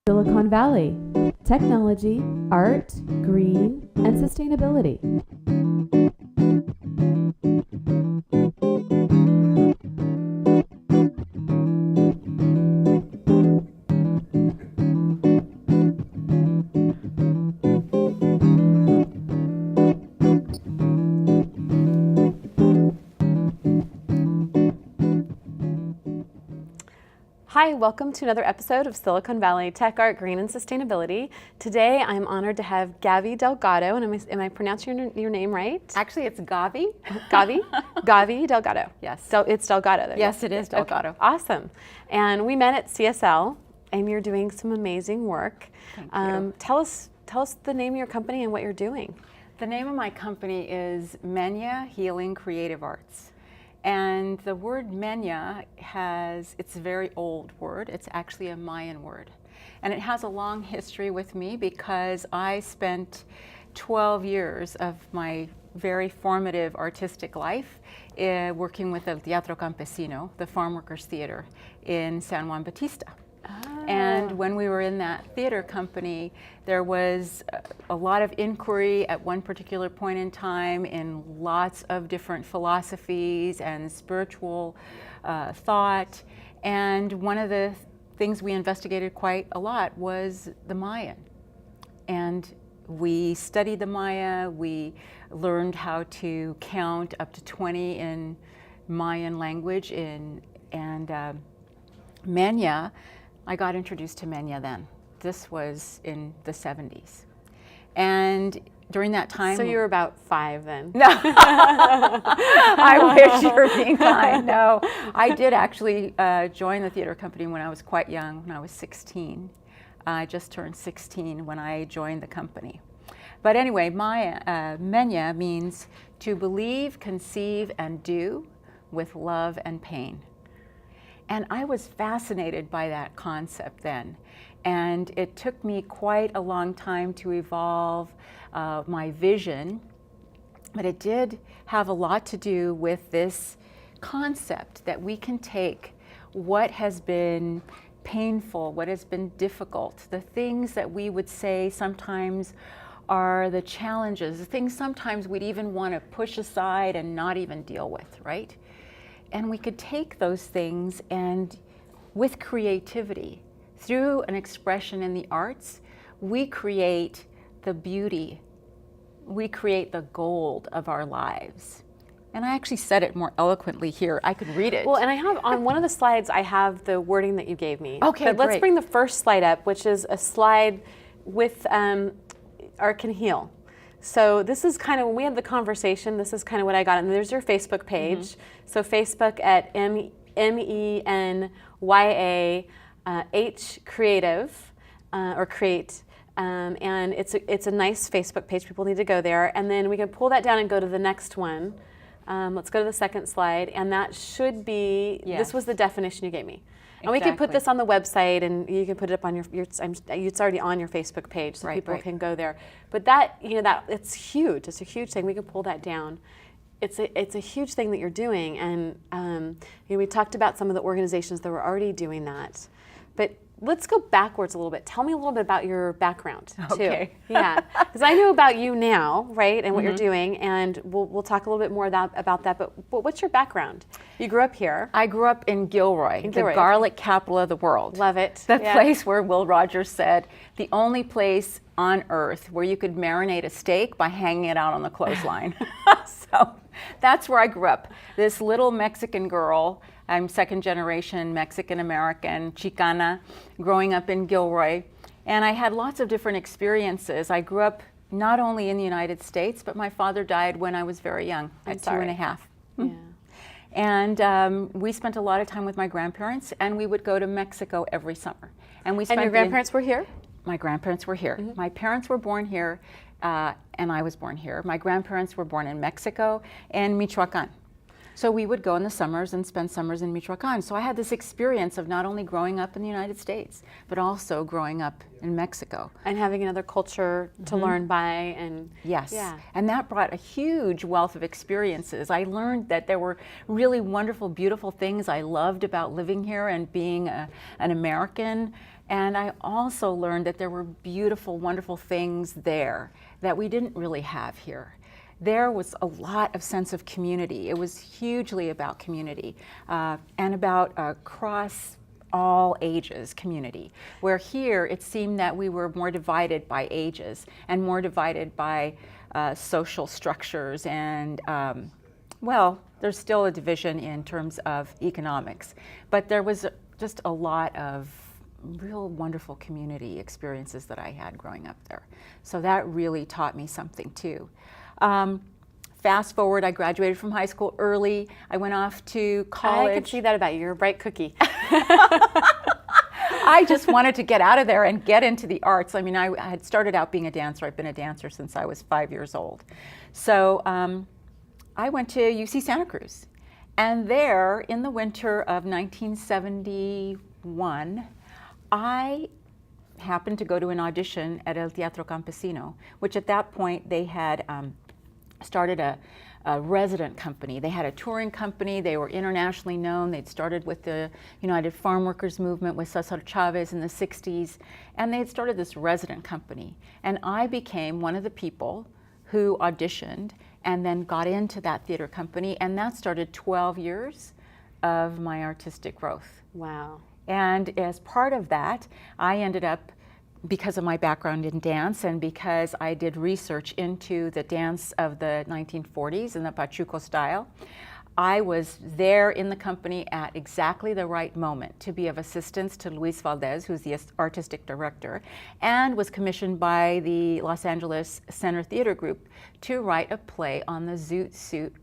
Silicon Valley, technology, art, green, and sustainability. Hi, welcome to another episode of Silicon Valley Tech, Art, Green, and Sustainability. Today, I'm honored to have Gavi Delgado, and am I pronouncing your name right? Actually, it's Gavi. Gavi? Gavi Delgado. Yes. It's Delgado. There. Yes, it is Delgado. Okay. Awesome. And we met at CSL, and you're doing some amazing work. Thank you. Tell us the name of your company and what you're doing. The name of my company is Menyah Healing Creative Arts. And the word Menyah it's a very old word. It's actually a Mayan word. And it has a long history with me because I spent 12 years of my very formative artistic life working with El Teatro Campesino, the Farm Workers Theater in San Juan Bautista. And when we were in that theater company, there was a lot of inquiry at one particular point in time in lots of different philosophies and spiritual thought. And one of the things we investigated quite a lot was the Mayan. And we studied the Maya, we learned how to count up to 20 in Mayan language, and Menyah, I got introduced to Menyah then. This was in the 70s. And during that time... So you were about 5 then? No. I wish you were being kind. No. I did actually join the theater company when I was quite young, when I was 16. I just turned 16 when I joined the company. But anyway, Menyah means to believe, conceive, and do with love and pain. And I was fascinated by that concept then. And it took me quite a long time to evolve my vision, but it did have a lot to do with this concept that we can take what has been painful, what has been difficult, the things that we would say sometimes are the challenges, the things sometimes we'd even want to push aside and not even deal with, right? And we could take those things and with creativity, through an expression in the arts, we create the beauty, we create the gold of our lives. And I actually said it more eloquently here. I could read it. Well, and I have, on one of the slides, I have the wording that you gave me. Okay, but let's great. bring the first slide up, which is a slide with Art Can Heal. So this is kind of, when we had the conversation, this is kind of what I got. And there's your Facebook page. Mm-hmm. So Facebook at MENYAH creative, or create. And it's a nice Facebook page. People need to go there. And then we can pull that down and go to the next one. Let's go to the second slide. And that should be, yes. This was the definition you gave me. And Exactly. we can put this on the website, and you can put it up on it's already on your Facebook page, so people can go there. But that it's huge. It's a huge thing. We can pull that down. It's a huge thing that you're doing, and we talked about some of the organizations that were already doing that. But let's go backwards a little bit. Tell me a little bit about your background too. Okay. Yeah, because I know about you now, right, and what you're doing, and we'll talk a little bit more about that. But what's your background? You grew up here. I grew up in Gilroy, the garlic capital of the world. Love it. The place where Will Rogers said, the only place on earth where you could marinate a steak by hanging it out on the clothesline. So that's where I grew up. This little Mexican girl, I'm second generation Mexican-American, Chicana, growing up in Gilroy. And I had lots of different experiences. I grew up not only in the United States, but my father died when I was very young, at 2.5. Yeah. And we spent a lot of time with my grandparents, and we would go to Mexico every summer. And your grandparents were here? My grandparents were here. Mm-hmm. My parents were born here, and I was born here. My grandparents were born in Mexico and Michoacan. So we would go in the summers and spend summers in Michoacan. So I had this experience of not only growing up in the United States, but also growing up in Mexico. And having another culture to learn by. And yes, yeah. And that brought a huge wealth of experiences. I learned that there were really wonderful, beautiful things I loved about living here and being an American. And I also learned that there were beautiful, wonderful things there that we didn't really have here. There was a lot of sense of community. It was hugely about community and about cross all ages community, where here it seemed that we were more divided by ages and more divided by social structures and well, there's still a division in terms of economics, but there was just a lot of real wonderful community experiences that I had growing up there. So that really taught me something too. Fast forward, I graduated from high school early. I went off to college. I could see that about you. You're a bright cookie. I just wanted to get out of there and get into the arts. I mean, I had started out being a dancer. I've been a dancer since I was 5 years old. So I went to UC Santa Cruz. And there, in the winter of 1971, I happened to go to an audition at El Teatro Campesino, which at that point they had started a resident company. They had a touring company. They were internationally known. They'd started with the United Farm Workers Movement with Cesar Chavez in the 60s, and they had started this resident company. And I became one of the people who auditioned and then got into that theater company, and that started 12 years of my artistic growth. Wow. And as part of that, I ended up, because of my background in dance and because I did research into the dance of the 1940s and the Pachuco style, I was there in the company at exactly the right moment to be of assistance to Luis Valdez, who's the artistic director, and was commissioned by the Los Angeles Center Theater Group to write a play on the Zoot Suit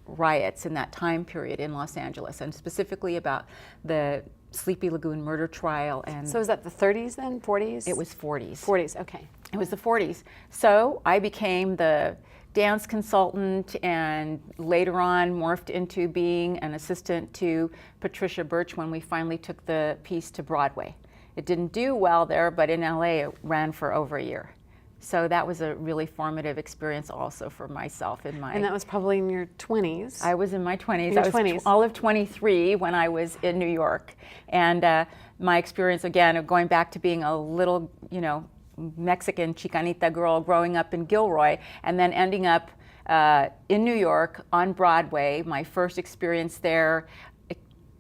riots in that time period in Los Angeles, and specifically about the Sleepy Lagoon murder trial. And so is that the 30s then, 40s? It was 40s. 40s, okay. It was the 40s. So I became the dance consultant and later on morphed into being an assistant to Patricia Birch when we finally took the piece to Broadway. It didn't do well there, but in LA it ran for over a year. So that was a really formative experience also for myself in my... And that was probably in your 20s? I was in my 20s. Your I was 20s. All of 23 when I was in New York. And my experience, again, of going back to being a little, Mexican Chicanita girl growing up in Gilroy and then ending up in New York on Broadway, my first experience there,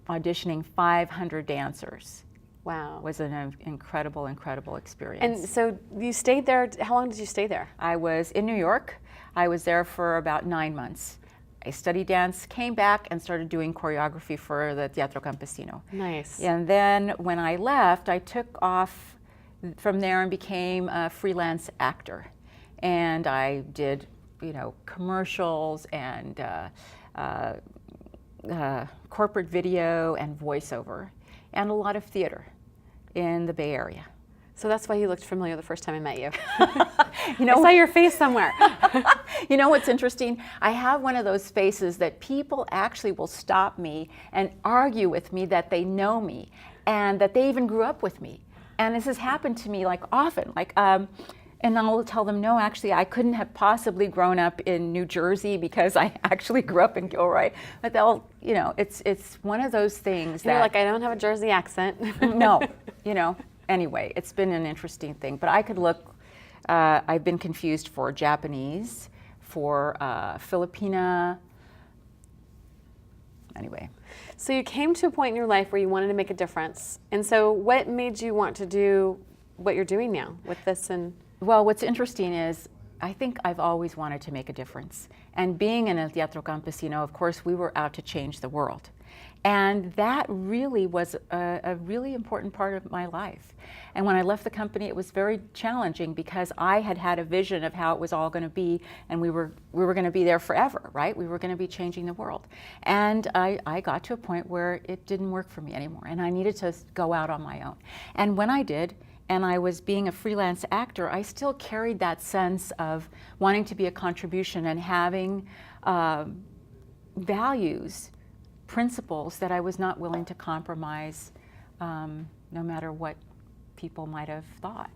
auditioning 500 dancers. Wow. Was an incredible, incredible experience. And so you stayed there, how long did you stay there? I was in New York. I was there for about 9 months. I studied dance, came back, and started doing choreography for the Teatro Campesino. Nice. And then when I left, I took off from there and became a freelance actor. And I did, commercials and corporate video and voiceover, and a lot of theater in the Bay Area. So that's why you looked familiar the first time I met you. I I saw your face somewhere. You know what's interesting? I have one of those faces that people actually will stop me and argue with me that they know me and that they even grew up with me. And this has happened to me often. And I'll tell them, no, actually, I couldn't have possibly grown up in New Jersey because I actually grew up in Gilroy. But they'll, it's one of those things that... You're like, I don't have a Jersey accent. No, anyway, it's been an interesting thing. But I could look, I've been confused for Japanese, for Filipina, anyway. So you came to a point in your life where you wanted to make a difference. And so what made you want to do what you're doing now with this? And well, what's interesting is I think I've always wanted to make a difference. And being in El Teatro Campesino, of course, we were out to change the world. And that really was a really important part of my life. And when I left the company, it was very challenging because I had had a vision of how it was all going to be, and we were going to be there forever, right? We were going to be changing the world. And I got to a point where it didn't work for me anymore, and I needed to go out on my own. And when I did, and I was being a freelance actor, I still carried that sense of wanting to be a contribution and having values, principles that I was not willing to compromise no matter what people might have thought.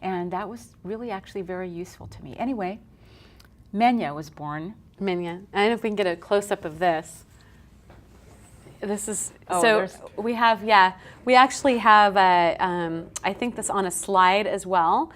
And that was really actually very useful to me. Anyway, Menyah was born. Menyah. I don't know if we can get a close-up of this. This is Oh, we actually have I think this on a slide as well,